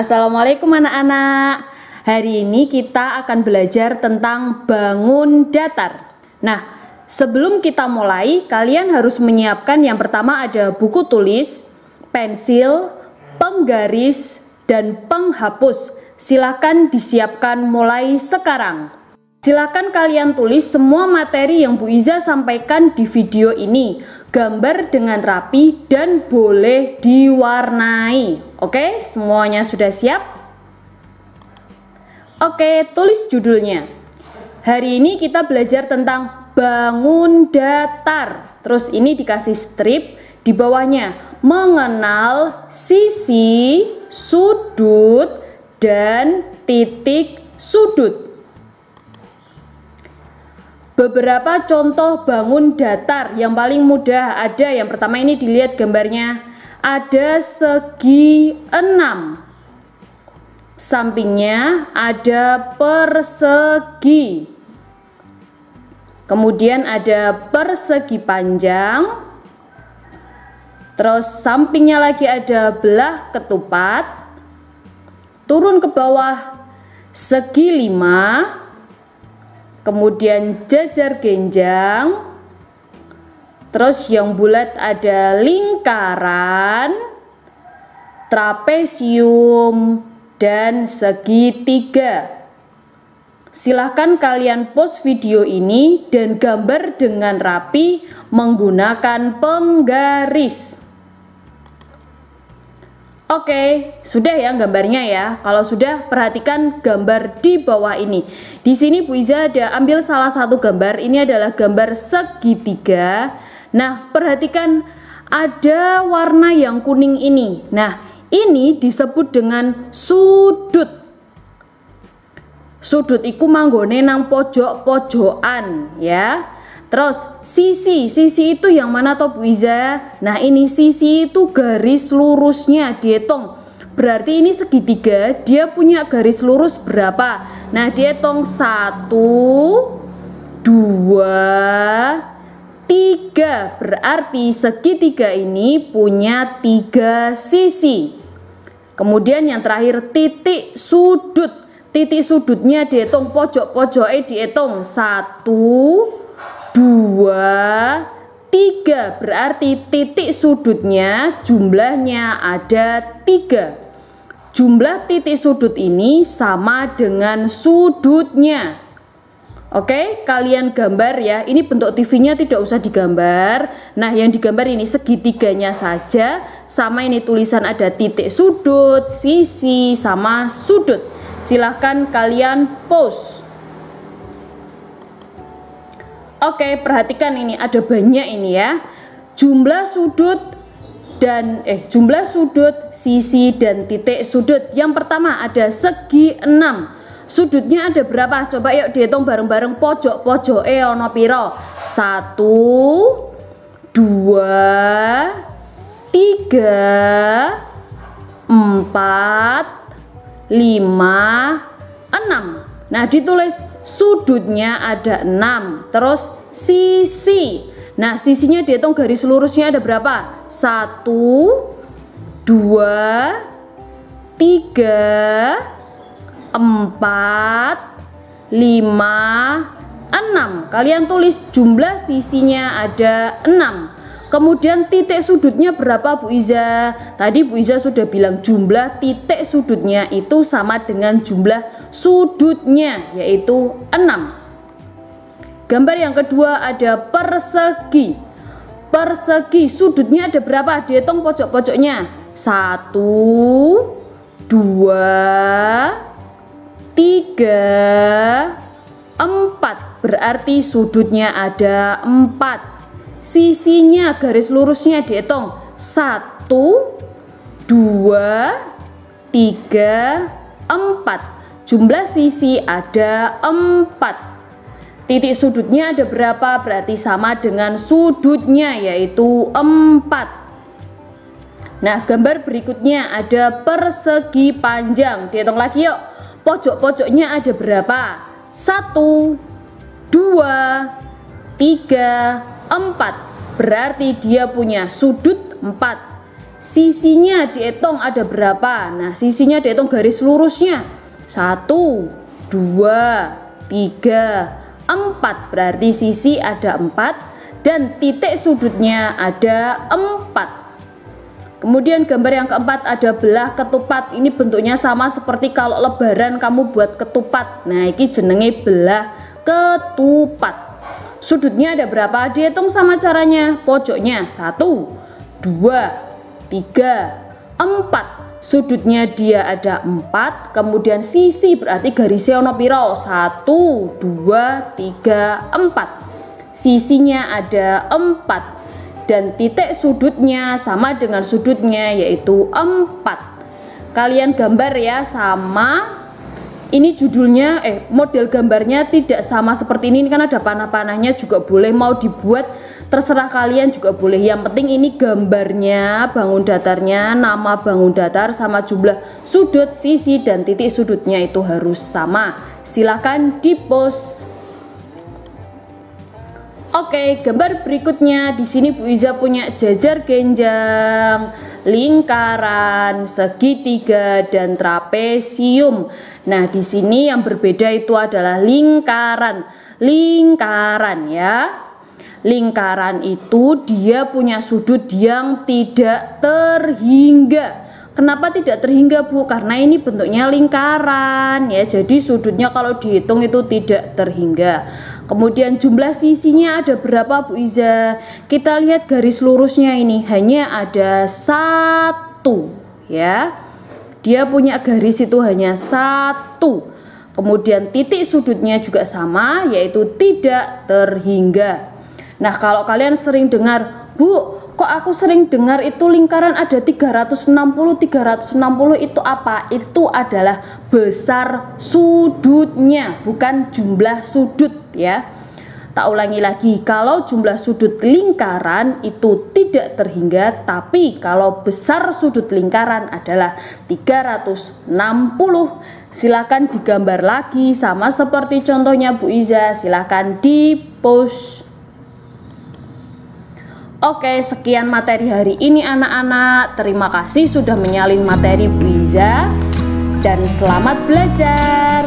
Assalamualaikum anak-anak. Hari ini kita akan belajar tentang bangun datar. Nah, sebelum kita mulai, kalian harus menyiapkan yang pertama ada buku tulis, pensil, penggaris, dan penghapus. Silakan disiapkan mulai sekarang. Silakan kalian tulis semua materi yang Bu Iza sampaikan di video ini. Gambar dengan rapi dan boleh diwarnai. Oke, semuanya sudah siap? Oke, tulis judulnya. Hari ini kita belajar tentang bangun datar. Terus ini dikasih strip di bawahnya. Mengenal sisi, sudut, dan titik sudut. Beberapa contoh bangun datar yang paling mudah ada. Yang pertama ini dilihat gambarnya. Ada segi 6. Sampingnya ada persegi. Kemudian ada persegi panjang. Terus sampingnya lagi ada belah ketupat. Turun ke bawah segi 5. Kemudian jajar genjang. Terus yang bulat ada lingkaran, trapesium, dan segitiga. Silahkan kalian pause video ini dan gambar dengan rapi menggunakan penggaris. Oke, sudah ya gambarnya ya. Kalau sudah, perhatikan gambar di bawah ini. Di sini Bu Iza ada ambil salah satu gambar. Ini adalah gambar segitiga. Nah, perhatikan ada warna yang kuning ini. Nah, ini disebut dengan sudut. Sudut iku manggone nang pojok-pojokan ya. Terus sisi itu yang mana toh Bu Iza? Nah, ini sisi itu garis lurusnya dihitung. Berarti ini segitiga, dia punya garis lurus berapa? Nah, dihitung 1, 2, 3. Berarti segitiga ini punya 3 sisi. Kemudian yang terakhir titik sudut. Titik sudutnya dihitung, pojok-pojoknya dihitung 1, 2, 3. Berarti titik sudutnya jumlahnya ada 3. Jumlah titik sudut ini sama dengan sudutnya. Oke, kalian gambar ya. Ini bentuk TV-nya tidak usah digambar. Nah, yang digambar ini segitiganya saja. Sama ini tulisan ada titik sudut, sisi, sama sudut. Silahkan kalian pause. Oke, perhatikan ini ada banyak ini ya. Jumlah sudut, sisi dan titik sudut. Yang pertama ada segi 6. Sudutnya ada berapa? Coba yuk dihitung bareng-bareng. Pojok-pojok ono piro? 1, 2, 3, 4, 5, 6. Nah, ditulis sudutnya ada 6. Terus sisi. Nah, sisinya dihitung garis lurusnya ada berapa? 1, 2, 3, 4, 5, 6. Kalian tulis jumlah sisinya ada 6. Kemudian titik sudutnya berapa Bu Iza? Tadi Bu Iza sudah bilang jumlah titik sudutnya itu sama dengan jumlah sudutnya, yaitu 6. Gambar yang kedua ada persegi. Persegi sudutnya ada berapa? Dihitung pojok-pojoknya. 1, 2, 3, 4. Berarti sudutnya ada 4. Sisinya garis lurusnya dihitung 1, 2, 3, 4. Jumlah sisi ada 4. Titik sudutnya ada berapa? Berarti sama dengan sudutnya, yaitu 4. Nah, gambar berikutnya ada persegi panjang. Dihitung lagi yuk. Pojok-pojoknya ada berapa? 1, 2, 3, 4. Berarti dia punya sudut 4. Sisinya dihitung ada berapa? Nah, sisinya dihitung garis lurusnya. 1, 2, 3, 4. Berarti sisi ada 4 dan titik sudutnya ada 4. Kemudian gambar yang keempat ada belah ketupat. Ini bentuknya sama seperti kalau lebaran kamu buat ketupat. Nah, ini jenenge belah ketupat. Sudutnya ada berapa? Dihitung sama caranya. Pojoknya 1, 2, 3, 4. Sudutnya dia ada 4. Kemudian sisi berarti garisnya ono piro? 1, 2, 3, 4. Sisinya ada 4. Dan titik sudutnya sama dengan sudutnya yaitu 4. Kalian gambar ya sama. Ini judulnya model gambarnya tidak sama seperti ini kan ada panah-panahnya juga boleh, mau dibuat terserah kalian juga boleh. Yang penting ini gambarnya, bangun datarnya, nama bangun datar sama jumlah sudut, sisi dan titik sudutnya itu harus sama. Silahkan di post. Oke, gambar berikutnya di sini Bu Iza punya jajar genjang, lingkaran, segitiga dan trapesium. Nah, di sini yang berbeda itu adalah lingkaran. Lingkaran ya. Lingkaran itu dia punya sudut yang tidak terhingga. Kenapa tidak terhingga, Bu? Karena ini bentuknya lingkaran ya. Jadi sudutnya kalau dihitung itu tidak terhingga. Kemudian jumlah sisinya ada berapa, Bu Iza? Kita lihat garis lurusnya ini hanya ada 1 ya. Dia punya garis itu hanya 1. Kemudian titik sudutnya juga sama yaitu tidak terhingga. Nah, kalau kalian sering dengar, Bu, kok aku sering dengar itu lingkaran ada 360, 360 itu apa? Itu adalah besar sudutnya, bukan jumlah sudut ya. Tak ulangi lagi, kalau jumlah sudut lingkaran itu tidak terhingga, tapi kalau besar sudut lingkaran adalah 360. Silakan digambar lagi sama seperti contohnya Bu Iza, silakan di post. Oke, sekian materi hari ini anak-anak. Terima kasih sudah menyalin materi Bu Iza dan selamat belajar.